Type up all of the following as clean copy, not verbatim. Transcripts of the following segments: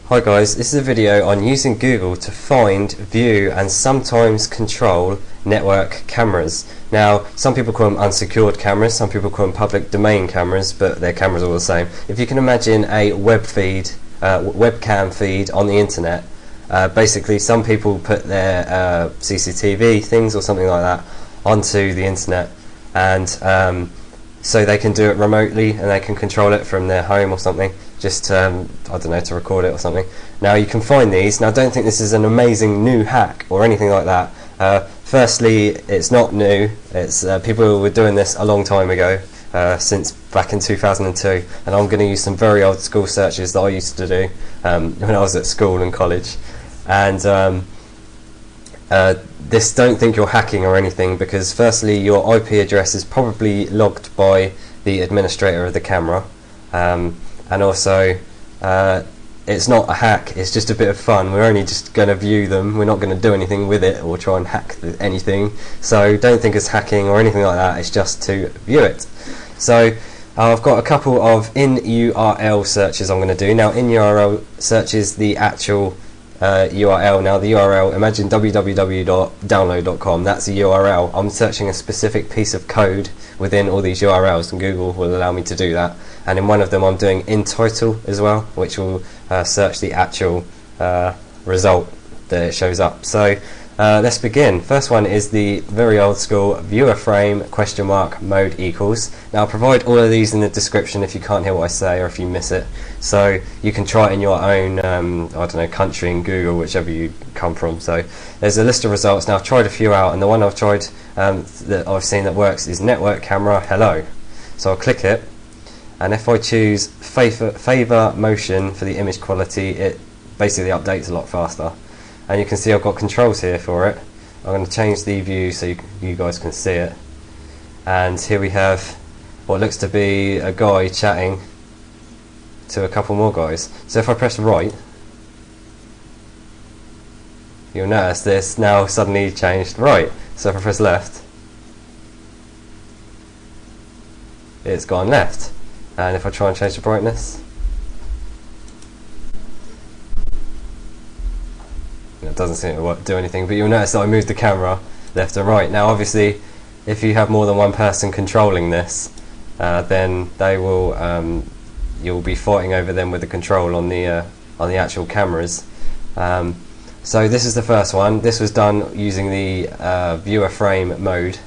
Hi guys, this is a video on using Google to find, view and sometimes control network cameras. Now, some people call them unsecured cameras, some people call them public domain cameras, but they're cameras all the same. If you can imagine a webcam feed on the internet, basically some people put their CCTV things or something like that onto the internet, and so they can do it remotely and they can control it from their home or something, just I don't know, to record it or something. Now you can find these. Now, I don't think this is an amazing new hack or anything like that. Firstly, it's not new. It's people were doing this a long time ago, since back in 2002, and I'm going to use some very old school searches that I used to do when I was at school and college. And this, don't think you're hacking or anything, because firstly your IP address is probably logged by the administrator of the camera, and also it's not a hack, it's just a bit of fun. We're only just going to view them, we're not going to do anything with it or try and hack anything, so don't think it's hacking or anything like that, it's just to view it. So I've got a couple of in-URL searches I'm going to do. Now, in-URL search is the actual URL. Now the URL, imagine www.download.com, that's the URL. I'm searching a specific piece of code within all these URLs, and Google will allow me to do that. And in one of them I'm doing in title as well, which will search the actual result that it shows up. So let's begin. First one is the very old school viewer frame mode equals. Now, I'll provide all of these in the description if you can't hear what I say or if you miss it, so you can try it in your own I don't know, country in Google, whichever you come from. So there's a list of results. Now, I've tried a few out, and the one I've tried that I've seen that works is network camera hello. So I'll click it, and if I choose favor motion for the image quality, it basically updates a lot faster. And you can see I've got controls here for it. I'm going to change the view so you guys can see it. And here we have what looks to be a guy chatting to a couple more guys. So if I press right, you'll notice this now suddenly changed right. So if I press left, it's gone left. And if I try and change the brightness, it doesn't seem to do anything, but you'll notice that I moved the camera left and right. Now, obviously, if you have more than one person controlling this, then they will you'll be fighting over them with the control on the actual cameras. So this is the first one. This was done using the viewer frame mode,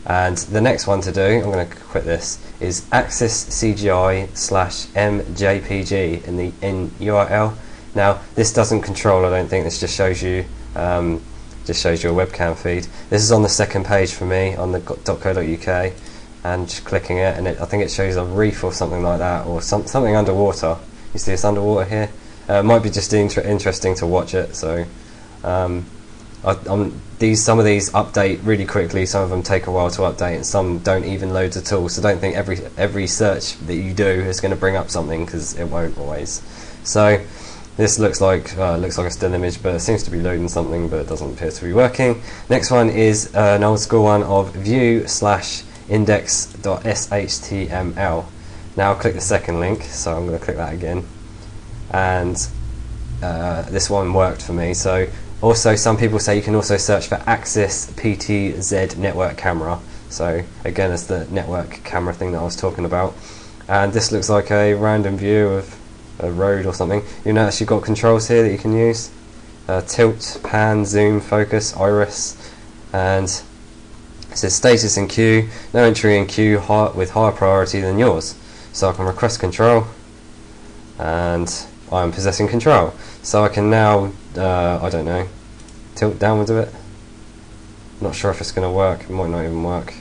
and the next one to do, I'm going to quit this, is access CGI /mjpg in URL. Now, this doesn't control, I don't think. This just shows you a webcam feed. This is on the second page for me on the .co.uk, and just clicking it, and I think it shows a reef or something like that, or something underwater. You see it's underwater here. It might be just interesting to watch it. So some of these update really quickly. Some of them take a while to update, and some don't even load at all. So don't think every search that you do is going to bring up something, because it won't always. So this looks like a still image, but it seems to be loading something, but it doesn't appear to be working. Next one is an old school one of view/index.html. Now I'll click the second link, so I'm going to click that again, and this one worked for me. So also, some people say you can also search for Axis PTZ network camera. So again, it's the network camera thing that I was talking about, and this looks like a random view of a road or something. You notice you've got controls here that you can use: tilt, pan, zoom, focus, iris, and it says status in queue, no entry in queue with higher priority than yours. So I can request control, and I am possessing control. So I can now, I don't know, tilt downwards a bit. Not sure if it's going to work. It might not even work.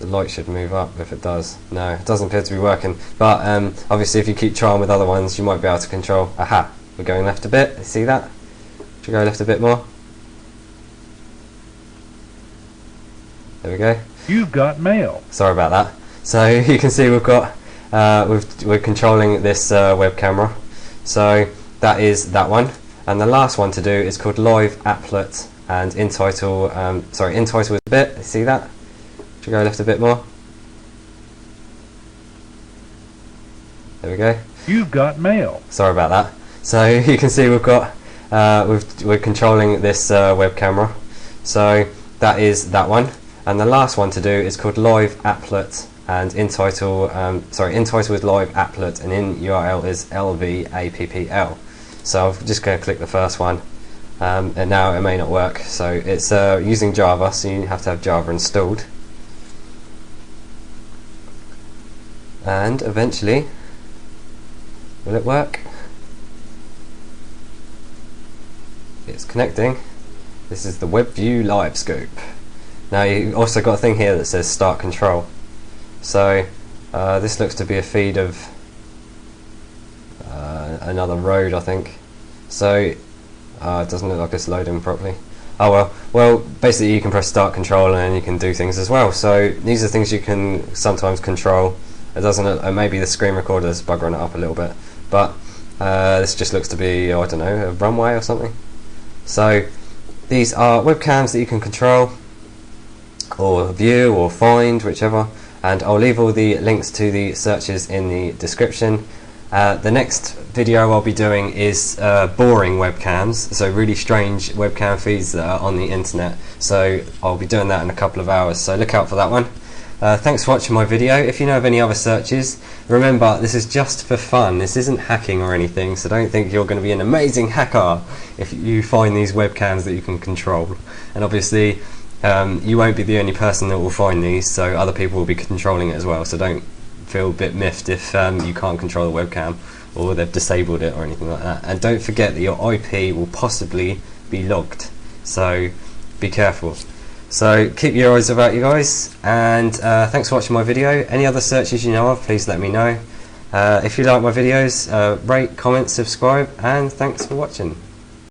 The light should move up if it does. No, it doesn't appear to be working, but obviously if you keep trying with other ones, you might be able to control. Aha, we're going left a bit. See that? Should we go left a bit more? There we go. You've got mail. Sorry about that. So you can see we've got we're controlling this web camera. So that is that one, and the last one to do is called live applet, and in title is a bit. See that? Should we go left a bit more? There we go. You've got mail. Sorry about that. So you can see we've got we're controlling this web camera. So that is that one, and the last one to do is called live applet, and in title is live applet, and in URL is lvappl. So I'm just going to click the first one, and now it may not work. So it's using Java, so you have to have Java installed, and eventually, will it work? It's connecting. This is the WebView Live Scope. Now you also got a thing here that says Start Control. So this looks to be a feed of another road, I think. So it doesn't look like it's loading properly. Oh well, basically you can press Start Control and you can do things as well. So these are things you can sometimes control. It doesn't. Maybe the screen recorder is buggering it up a little bit, but this just looks to be, I don't know, a runway or something. So these are webcams that you can control or view or find, whichever, and I'll leave all the links to the searches in the description. The next video I'll be doing is boring webcams, so really strange webcam feeds that are on the internet. So I'll be doing that in a couple of hours, so look out for that one. Thanks for watching my video. If you know of any other searches, remember this is just for fun. This isn't hacking or anything, so don't think you're going to be an amazing hacker if you find these webcams that you can control. And obviously you won't be the only person that will find these, so other people will be controlling it as well. So don't feel a bit miffed if you can't control the webcam or they've disabled it or anything like that. And don't forget that your IP will possibly be logged, so be careful. So keep your eyes about you guys, and thanks for watching my video. Any other searches you know of, please let me know. If you like my videos, rate, comment, subscribe, and thanks for watching.